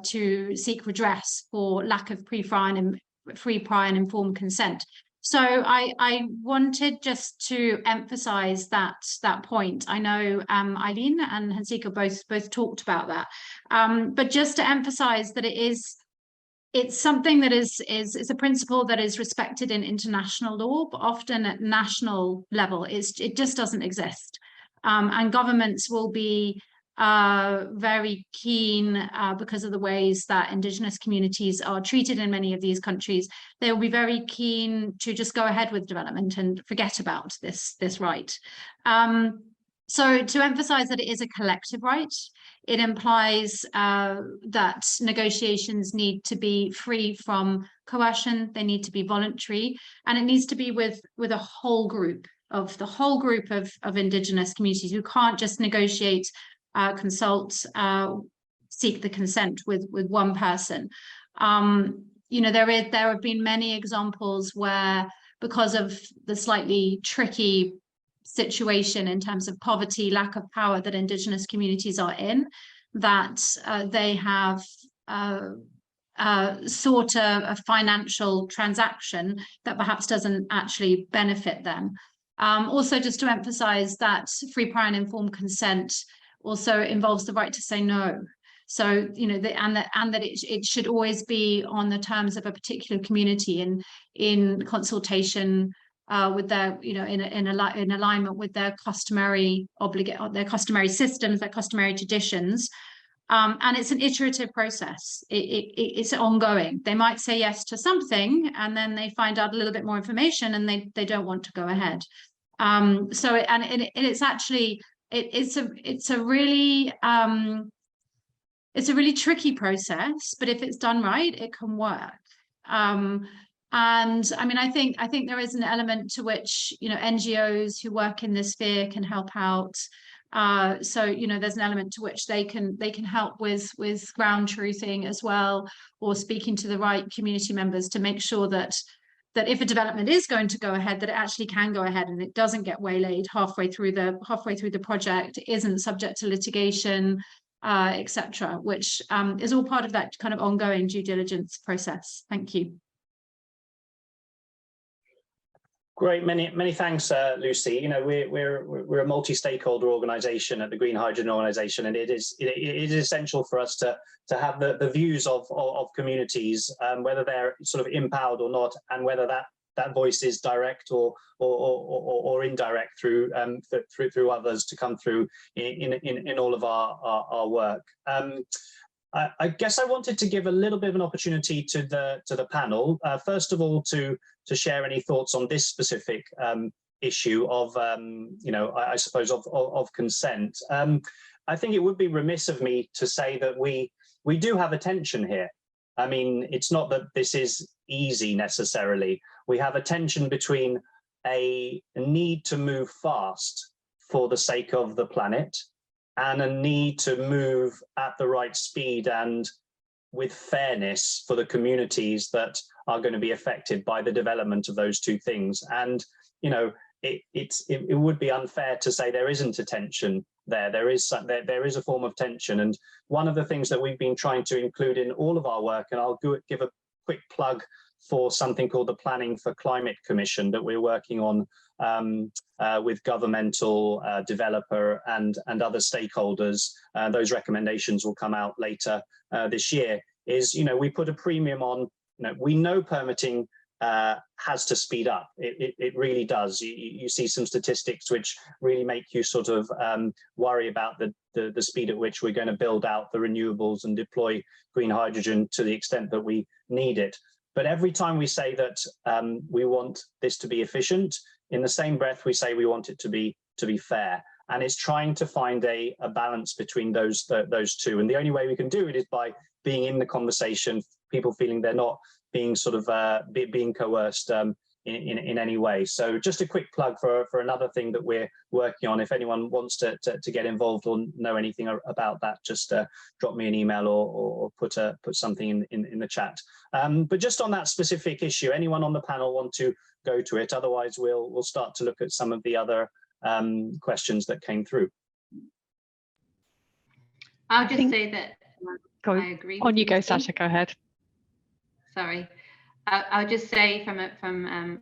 to seek redress for lack of free, prior and informed consent. So I wanted just to emphasize that point. I know Eileen and Hansika both talked about that, but just to emphasize that it's something that is a principle that is respected in international law, but often at national level it just doesn't exist, and governments will be very keen, because of the ways that Indigenous communities are treated in many of these countries, they will be very keen to just go ahead with development and forget about this right. So to emphasize that it is a collective right, it implies that negotiations need to be free from coercion, they need to be voluntary, and it needs to be with a whole group of Indigenous communities who can't just negotiate, consult, seek the consent with one person. You know, there have been many examples where, because of the slightly tricky situation in terms of poverty, lack of power that Indigenous communities are in, that they have sought a financial transaction that perhaps doesn't actually benefit them. Also, just to emphasize that free, prior and informed consent also involves the right to say no. So, you know, and that it should always be on the terms of a particular community in consultation with their, you know, in alignment with their customary systems, their customary traditions. And it's an iterative process. It's ongoing. They might say yes to something, and then they find out a little bit more information, and they don't want to go ahead. So it's actually it's a really tricky process, but if it's done right, it can work. And I mean, I think there is an element to which, you know, NGOs who work in this sphere can help out. So, you know, there's an element to which they can help with ground truthing as well, or speaking to the right community members to make sure that if a development is going to go ahead, that it actually can go ahead and it doesn't get waylaid halfway through the project, isn't subject to litigation, etc., which is all part of that kind of ongoing due diligence process. Thank you. Great, many thanks, Lucy. You know, we're a multi-stakeholder organisation at the Green Hydrogen Organisation, and it is essential for us to have the views of communities, whether they're sort of empowered or not, and whether that voice is direct or indirect through others to come through in all of our work. I guess I wanted to give a little bit of an opportunity to the panel. First of all, to share any thoughts on this specific issue of, you know, I suppose of consent. I think it would be remiss of me to say that we do have a tension here. I mean, it's not that this is easy necessarily. We have a tension between a need to move fast for the sake of the planet, and a need to move at the right speed and with fairness for the communities that are going to be affected by the development of those two things. And, you know, it would be unfair to say there isn't a tension there. There is a form of tension. And one of the things that we've been trying to include in all of our work, and I'll give a quick plug for something called the Planning for Climate Commission that we're working on with governmental, developer and other stakeholders. Those recommendations will come out later this year. Is, you know, we put a premium on, you know, we know permitting has to speed up. It really does. You see some statistics which really make you sort of worry about the speed at which we're going to build out the renewables and deploy green hydrogen to the extent that we need it. But every time we say that we want this to be efficient, in the same breath we say we want it to be fair. And it's trying to find a balance between those two. And the only way we can do it is by being in the conversation, people feeling they're not being sort of being coerced in any way. So just a quick plug for another thing that we're working on. If anyone wants to get involved or know anything about that, just drop me an email or put something in the chat. But just on that specific issue, anyone on the panel want to go to it? Otherwise, we'll start to look at some of the other questions that came through. I'll just say that I agree. On you go, Sasha. Go ahead. Sorry, I'll just say from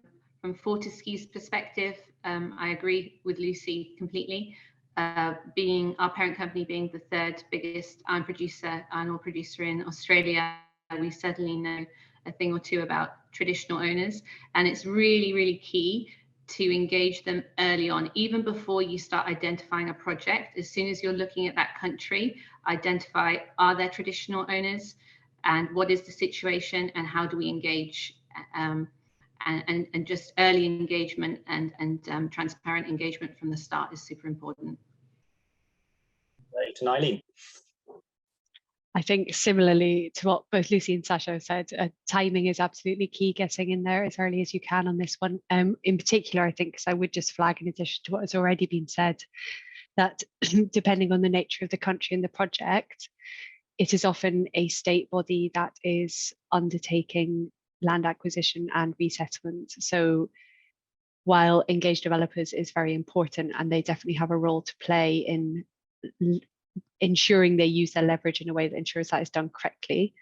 Fortescue's perspective, I agree with Lucy completely. Being our parent company, being the third biggest iron ore producer in Australia, we certainly know a thing or two about traditional owners, and it's really, really key to engage them early on, even before you start identifying a project. As soon as you're looking at that country, identify, are there traditional owners, and what is the situation, and how do we engage? And just early engagement and transparent engagement from the start is super important. Great. And Eileen? I think similarly to what both Lucy and Sasha said, timing is absolutely key, getting in there as early as you can on this one. In particular, I think, because I would just flag, in addition to what has already been said, that depending on the nature of the country and the project, it is often a state body that is undertaking land acquisition and resettlement. So while engaged developers is very important, and they definitely have a role to play in ensuring they use their leverage in a way that ensures that is done correctly,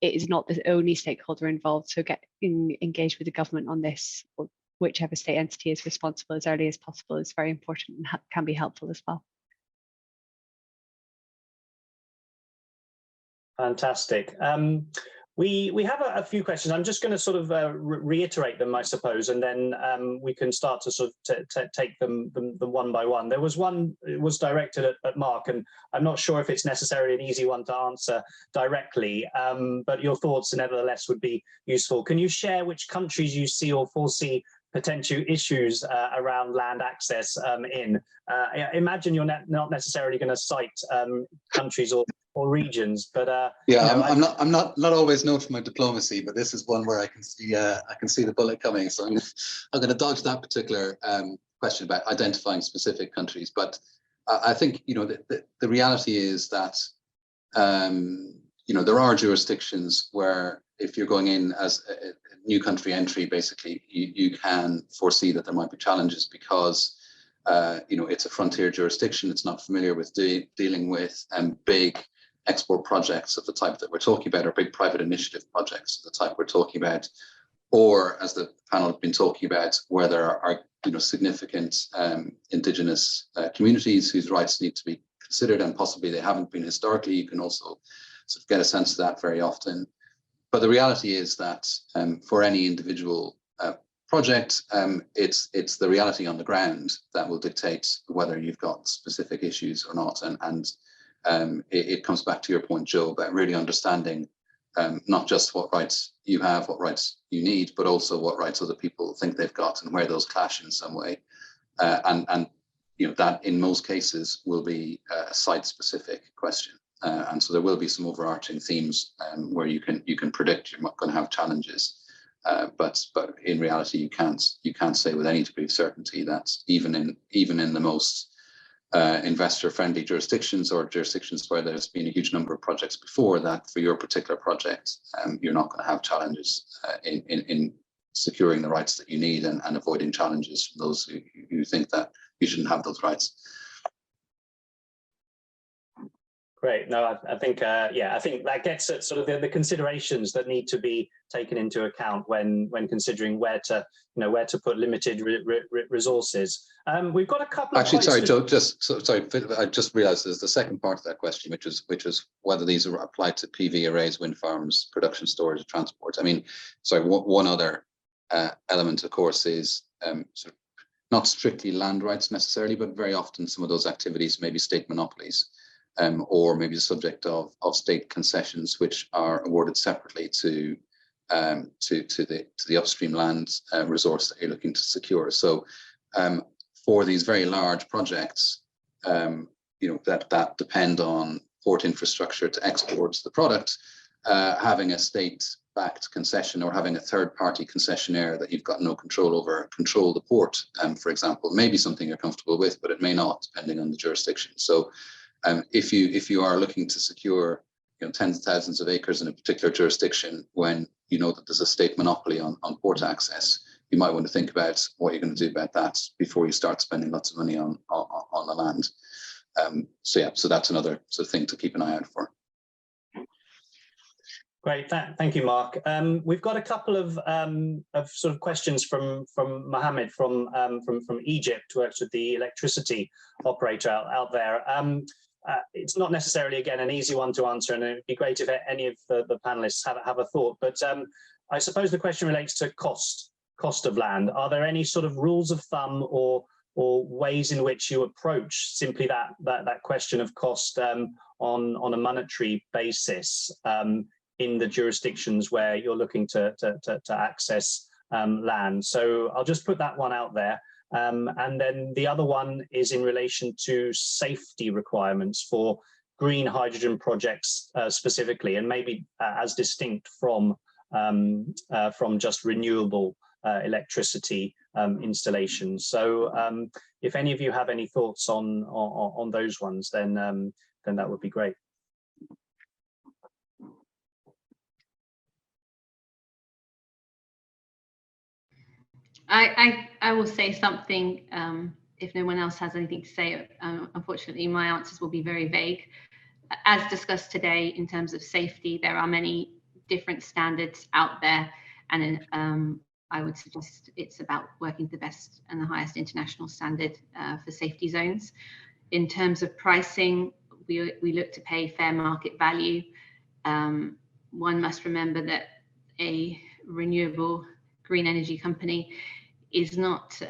it is not the only stakeholder involved. So get engaged with the government on this, or whichever state entity is responsible, as early as possible is very important and can be helpful as well. Fantastic. We have a few questions. I'm just going to sort of reiterate them, I suppose, and then we can start to sort of take them one by one. There was one, it was directed at Mark, and I'm not sure if it's necessarily an easy one to answer directly, but your thoughts nevertheless would be useful. Can you share which countries you see or foresee potential issues around land access in? I imagine you're not necessarily going to cite countries or regions, but yeah, you know, I'm not always known for my diplomacy, but this is one where I can see the bullet coming. So I'm going to dodge that particular question about identifying specific countries. But I think, you know, the reality is that you know, there are jurisdictions where if you're going in as a new country entry, basically you can foresee that there might be challenges because you know, it's a frontier jurisdiction. It's not familiar with dealing with big export projects of the type that we're talking about, or big private initiative projects of the type we're talking about, or as the panel have been talking about, where there are you know, significant indigenous communities whose rights need to be considered, and possibly they haven't been historically. You can also sort of get a sense of that very often. But the reality is that for any individual project, it's the reality on the ground that will dictate whether you've got specific issues or not. And it comes back to your point, Joe, about really understanding not just what rights you have, what rights you need, but also what rights other people think they've got and where those clash in some way. And you know, that in most cases will be a site-specific question. And so there will be some overarching themes where you can predict you're not going to have challenges. But in reality, you can't say with any degree of certainty that even in the most investor-friendly jurisdictions, or jurisdictions where there's been a huge number of projects before, that for your particular project, you're not going to have challenges in securing the rights that you need, and avoiding challenges from those who think that you shouldn't have those rights. Great. No, I think, yeah, I think that gets at sort of the considerations that need to be taken into account when considering where to, you know, where to put limited resources. We've got a couple of sorry, Joe, sorry, I just realized there's the second part of that question, which is whether these are applied to PV arrays, wind farms, production, storage, transport. I mean, sorry, one other element, of course, is sort of not strictly land rights necessarily, but very often some of those activities may be state monopolies. Or maybe the subject of state concessions, which are awarded separately to the upstream land resource that you're looking to secure. So for these very large projects, you know, that depend on port infrastructure to export the product, having a state-backed concession, or having a third-party concessionaire that you've got no control over, control the port, for example, may be something you're comfortable with, but it may not, depending on the jurisdiction. So if you are looking to secure, you know, tens of thousands of acres in a particular jurisdiction, when you know that there's a state monopoly on port access, you might want to think about what you're going to do about that before you start spending lots of money on the land. So yeah, so that's another sort of thing to keep an eye out for. Great, thank you, Mark. We've got a couple of sort of questions from Mohammed from Egypt, who works with the electricity operator out there. It's not necessarily, again, an easy one to answer, and it'd be great if any of the panelists have a thought. But I suppose the question relates to cost cost of land, are there any sort of rules of thumb or ways in which you approach simply that question of cost on a monetary basis in the jurisdictions where you're looking to access land? So I'll just put that one out there. And then the other one is in relation to safety requirements for green hydrogen projects specifically, and maybe as distinct from just renewable electricity installations. So if any of you have any thoughts on those ones, then that would be great. I will say something if no one else has anything to say. Unfortunately, my answers will be very vague. As discussed today, in terms of safety, there are many different standards out there, and I would suggest it's about working to the best and the highest international standard for safety zones. In terms of pricing, we look to pay fair market value. One must remember that a renewable green energy company is not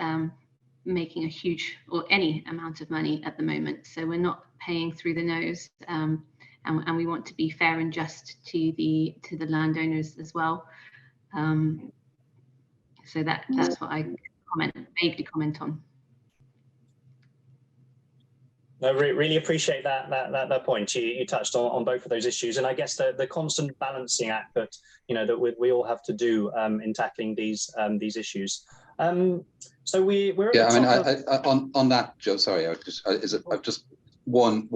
making a huge or any amount of money at the moment. So we're not paying through the nose, and we want to be fair and just to the landowners as well. So that's what I vaguely comment on. No, really appreciate that point. You touched on both of those issues, and I guess the constant balancing act that that we all have to do in tackling these issues. So we're at the top on that, Joe. Sorry, I've just one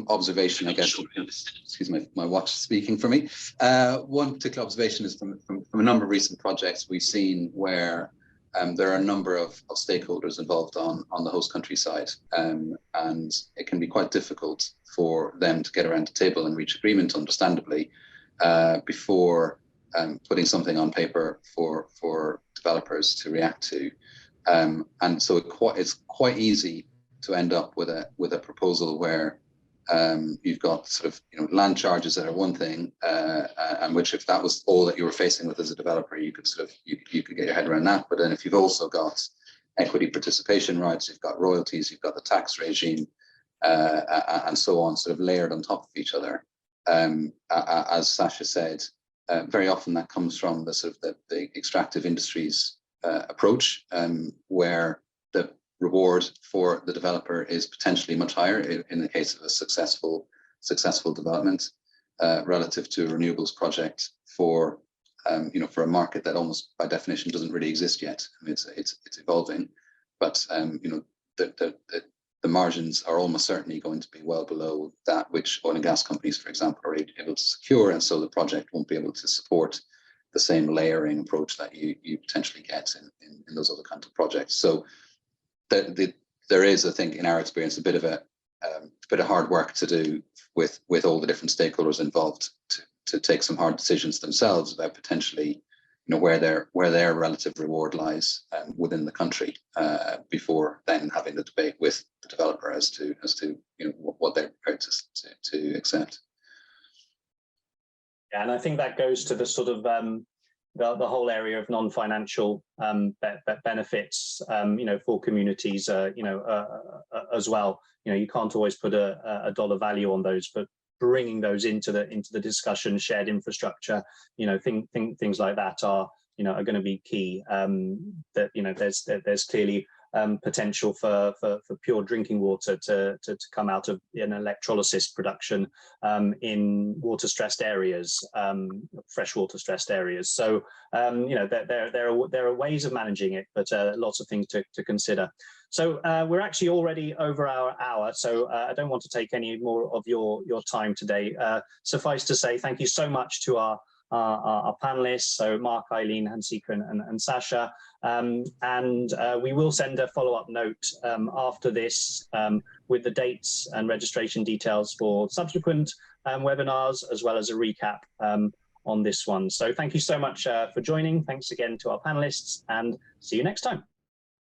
observation, I guess. Excuse my watch speaking for me. One particular observation is from a number of recent projects we've seen where there are a number of stakeholders involved on the host country side, and it can be quite difficult for them to get around the table and reach agreement, understandably, before putting something on paper for developers to react to. And so it's quite easy to end up with a proposal where you've got sort of land charges that are one thing, and which, if that was all that you were facing with as a developer, you could you could get your head around that. But then if you've also got equity participation rights, you've got royalties, you've got the tax regime, and so on, sort of layered on top of each other. As Sasha said, very often that comes from the sort of the extractive industries approach, where the reward for the developer is potentially much higher in the case of a successful development relative to a renewables project for for a market that almost by definition doesn't really exist yet. I mean, it's evolving, but the margins are almost certainly going to be well below that which oil and gas companies, for example, are able to secure, and so the project won't be able to support the same layering approach that you potentially get in those other kinds of projects. So there is, I think, in our experience, a bit of hard work to do with all the different stakeholders involved to take some hard decisions themselves about potentially where their relative reward lies within the country, before then having the debate with the developer as to what they're prepared to accept. Yeah, and I think that goes to the sort of the whole area of non-financial benefits, for communities, as well. You can't always put a dollar value on those, but bringing those into the discussion, shared infrastructure, things like that are going to be key. There's clearly potential for pure drinking water to come out of an electrolysis production in water stressed areas, freshwater stressed areas. So there are ways of managing it, but lots of things to consider. So we're actually already over our hour, so I don't want to take any more of your time today. Suffice to say, thank you so much to our panelists, so Mark, Eileen, Hansika, and Sasha, and we will send a follow-up note after this with the dates and registration details for subsequent webinars, as well as a recap on this one. So thank you so much for joining. Thanks again to our panelists, and see you next time.